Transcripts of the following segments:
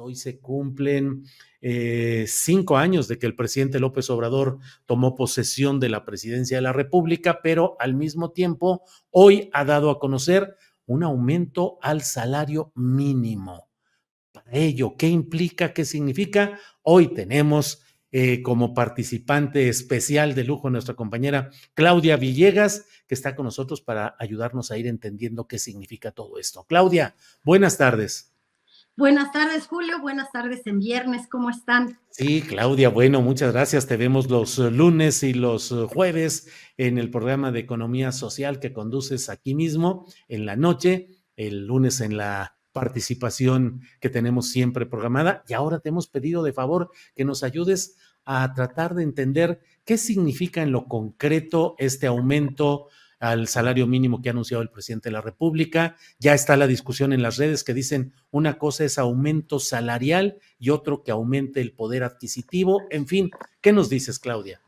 Hoy se cumplen 5 años de que el presidente López Obrador tomó posesión de la presidencia de la República, pero al mismo tiempo hoy ha dado a conocer un aumento al salario mínimo. Para ello, ¿qué implica? ¿Qué significa? Hoy tenemos como participante especial de lujo nuestra compañera Claudia Villegas, que está con nosotros para ayudarnos a ir entendiendo qué significa todo esto. Claudia, buenas tardes. Buenas tardes, Julio. Buenas tardes en viernes. ¿Cómo están? Sí, Claudia, bueno, muchas gracias. Te vemos los lunes y los jueves en el programa de Economía Social que conduces aquí mismo en la noche, el lunes en la participación que tenemos siempre programada. Y ahora te hemos pedido de favor que nos ayudes a tratar de entender qué significa en lo concreto este aumento al salario mínimo que ha anunciado el presidente de la República. Ya está la discusión en las redes que dicen una cosa es aumento salarial y otro que aumente el poder adquisitivo. En fin, ¿qué nos dices, Claudia?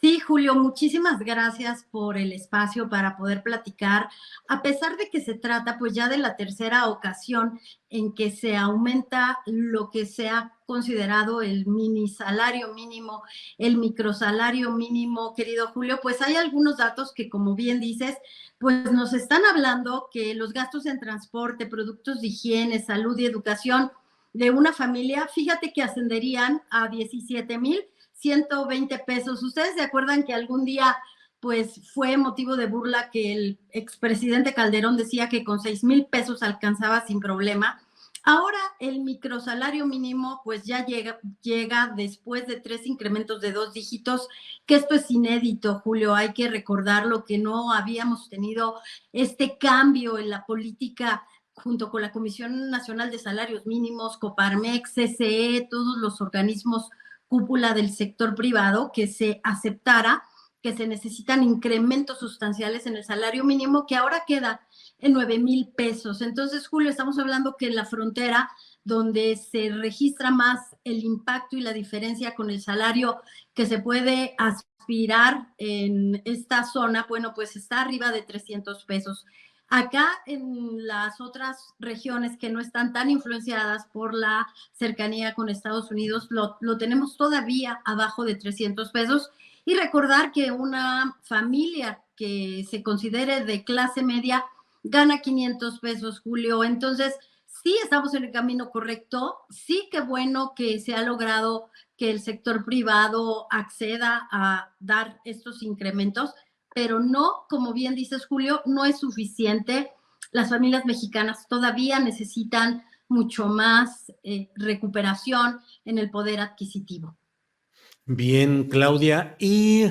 Sí, Julio, muchísimas gracias por el espacio para poder platicar. A pesar de que se trata pues ya de la tercera ocasión en que se aumenta lo que se ha considerado el mini salario mínimo, el microsalario mínimo, querido Julio, pues hay algunos datos que, como bien dices, pues nos están hablando que los gastos en transporte, productos de higiene, salud y educación de una familia, fíjate que ascenderían a 17,120 pesos. ¿Ustedes se acuerdan que algún día pues fue motivo de burla que el expresidente Calderón decía que con 6,000 pesos alcanzaba sin problema? Ahora el microsalario mínimo pues ya llega después de 3 incrementos de 2 dígitos, que esto es inédito, Julio. Hay que recordarlo, que no habíamos tenido este cambio en la política junto con la Comisión Nacional de Salarios Mínimos, Coparmex, CCE, todos los organismos cúpula del sector privado, que se aceptara que se necesitan incrementos sustanciales en el salario mínimo, que ahora queda en 9,000 pesos. Entonces, Julio, estamos hablando que en la frontera, donde se registra más el impacto y la diferencia con el salario que se puede aspirar en esta zona, bueno, pues está arriba de 300 pesos. Acá en las otras regiones que no están tan influenciadas por la cercanía con Estados Unidos, lo tenemos todavía abajo de 300 pesos. Y recordar que una familia que se considere de clase media gana 500 pesos, Julio. Entonces, sí estamos en el camino correcto. Sí, qué bueno que se ha logrado que el sector privado acceda a dar estos incrementos, pero no, como bien dices, Julio, no es suficiente. Las familias mexicanas todavía necesitan mucho más recuperación en el poder adquisitivo. Bien, Claudia, ¿y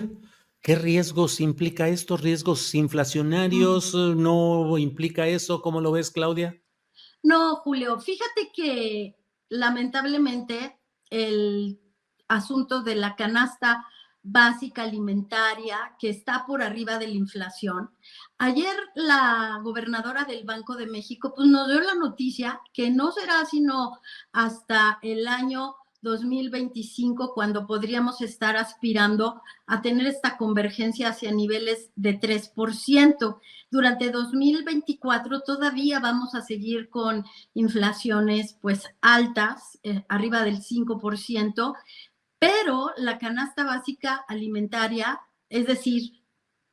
qué riesgos implica esto? ¿Riesgos inflacionarios? ¿No implica eso? ¿Cómo lo ves, Claudia? No, Julio, fíjate que lamentablemente el asunto de la canasta básica alimentaria, que está por arriba de la inflación. Ayer la gobernadora del Banco de México pues nos dio la noticia que no será sino hasta el año 2025 cuando podríamos estar aspirando a tener esta convergencia hacia niveles de 3%. Durante 2024 todavía vamos a seguir con inflaciones pues altas, arriba del 5%, pero la canasta básica alimentaria, es decir,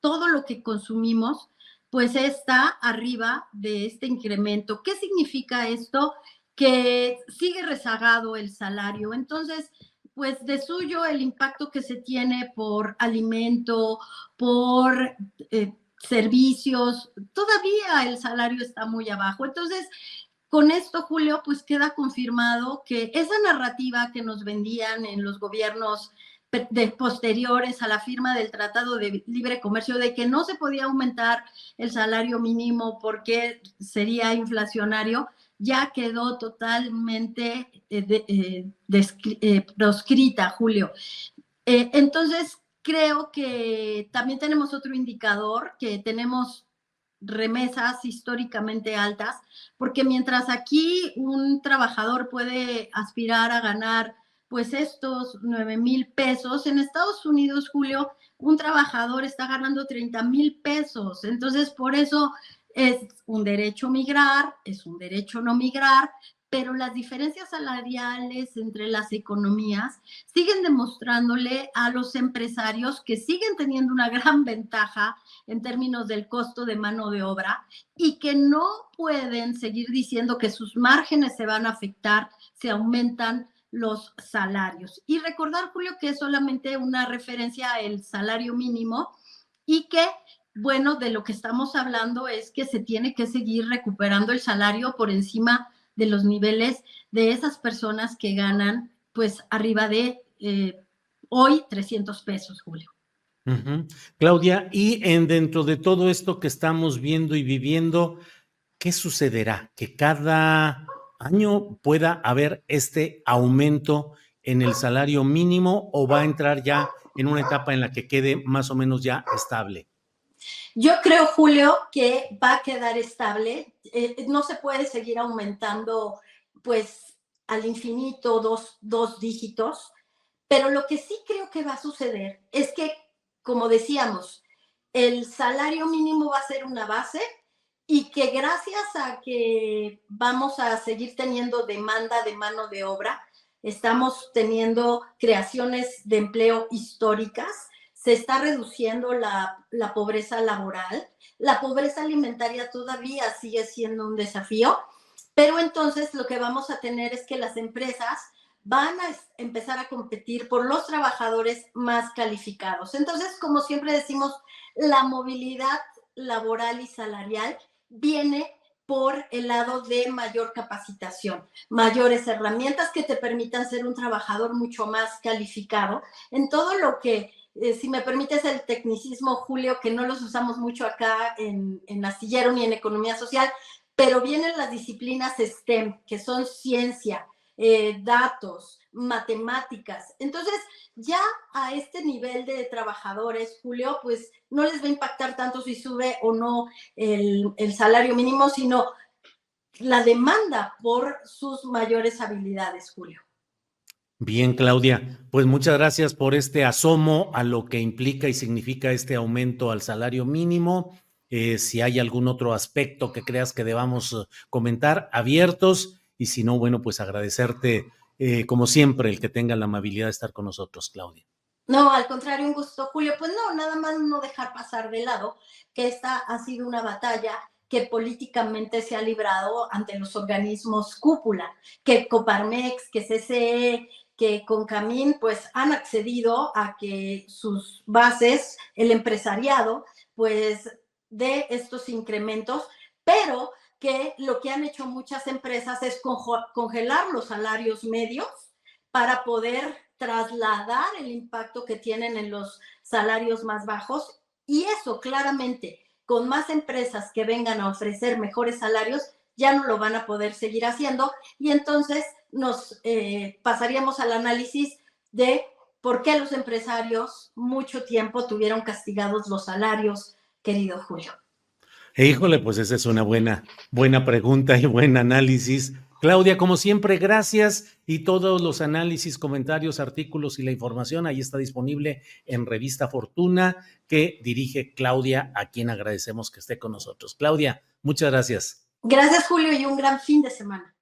todo lo que consumimos, pues está arriba de este incremento. ¿Qué significa esto? Que sigue rezagado el salario. Entonces, pues de suyo el impacto que se tiene por alimento, por servicios, todavía el salario está muy abajo. Entonces, con esto, Julio, pues queda confirmado que esa narrativa que nos vendían en los gobiernos posteriores a la firma del Tratado de Libre Comercio, de que no se podía aumentar el salario mínimo porque sería inflacionario, ya quedó totalmente proscrita, Julio. Entonces, creo que también tenemos otro indicador, que tenemos remesas históricamente altas, porque mientras aquí un trabajador puede aspirar a ganar pues estos 9,000 pesos, en Estados Unidos, Julio, un trabajador está ganando 30,000 pesos. Entonces, por eso es un derecho migrar, es un derecho no migrar, pero las diferencias salariales entre las economías siguen demostrándole a los empresarios que siguen teniendo una gran ventaja en términos del costo de mano de obra y que no pueden seguir diciendo que sus márgenes se van a afectar si aumentan los salarios. Y recordar, Julio, que es solamente una referencia al salario mínimo y que, bueno, de lo que estamos hablando es que se tiene que seguir recuperando el salario por encima de los niveles de esas personas que ganan, pues, arriba de hoy 300 pesos, Julio. Uh-huh. Claudia, y dentro de todo esto que estamos viendo y viviendo, ¿qué sucederá? ¿Que cada año pueda haber este aumento en el salario mínimo o va a entrar ya en una etapa en la que quede más o menos ya estable? Yo creo, Julio, que va a quedar estable. No se puede seguir aumentando, pues, al infinito dos dígitos, pero lo que sí creo que va a suceder es que, como decíamos, el salario mínimo va a ser una base y que gracias a que vamos a seguir teniendo demanda de mano de obra, estamos teniendo creaciones de empleo históricas, se está reduciendo la pobreza laboral, la pobreza alimentaria todavía sigue siendo un desafío, pero entonces lo que vamos a tener es que las empresas van a empezar a competir por los trabajadores más calificados. Entonces, como siempre decimos, la movilidad laboral y salarial viene por el lado de mayor capacitación, mayores herramientas que te permitan ser un trabajador mucho más calificado en todo lo que, si me permites el tecnicismo, Julio, que no los usamos mucho acá en Astillero ni en economía social, pero vienen las disciplinas STEM, que son ciencia, datos, matemáticas. Entonces, ya a este nivel de trabajadores, Julio, pues no les va a impactar tanto si sube o no el salario mínimo, sino la demanda por sus mayores habilidades, Julio. Bien, Claudia, pues muchas gracias por este asomo a lo que implica y significa este aumento al salario mínimo. Si hay algún otro aspecto que creas que debamos comentar, abiertos, y si no, bueno, pues agradecerte, como siempre, el que tenga la amabilidad de estar con nosotros, Claudia. No, al contrario, un gusto, Julio. Pues no, nada más no dejar pasar de lado que esta ha sido una batalla que políticamente se ha librado ante los organismos cúpula, que Coparmex, que CCE, que Concamín, pues han accedido a que sus bases, el empresariado, pues dé estos incrementos, pero que lo que han hecho muchas empresas es congelar los salarios medios para poder trasladar el impacto que tienen en los salarios más bajos y eso claramente con más empresas que vengan a ofrecer mejores salarios ya no lo van a poder seguir haciendo y entonces nos pasaríamos al análisis de por qué los empresarios mucho tiempo tuvieron castigados los salarios, querido Julio. Híjole, pues esa es una buena pregunta y buen análisis. Claudia, como siempre, gracias y todos los análisis, comentarios, artículos y la información ahí está disponible en Revista Fortuna que dirige Claudia, a quien agradecemos que esté con nosotros. Claudia, muchas gracias. Gracias, Julio, y un gran fin de semana.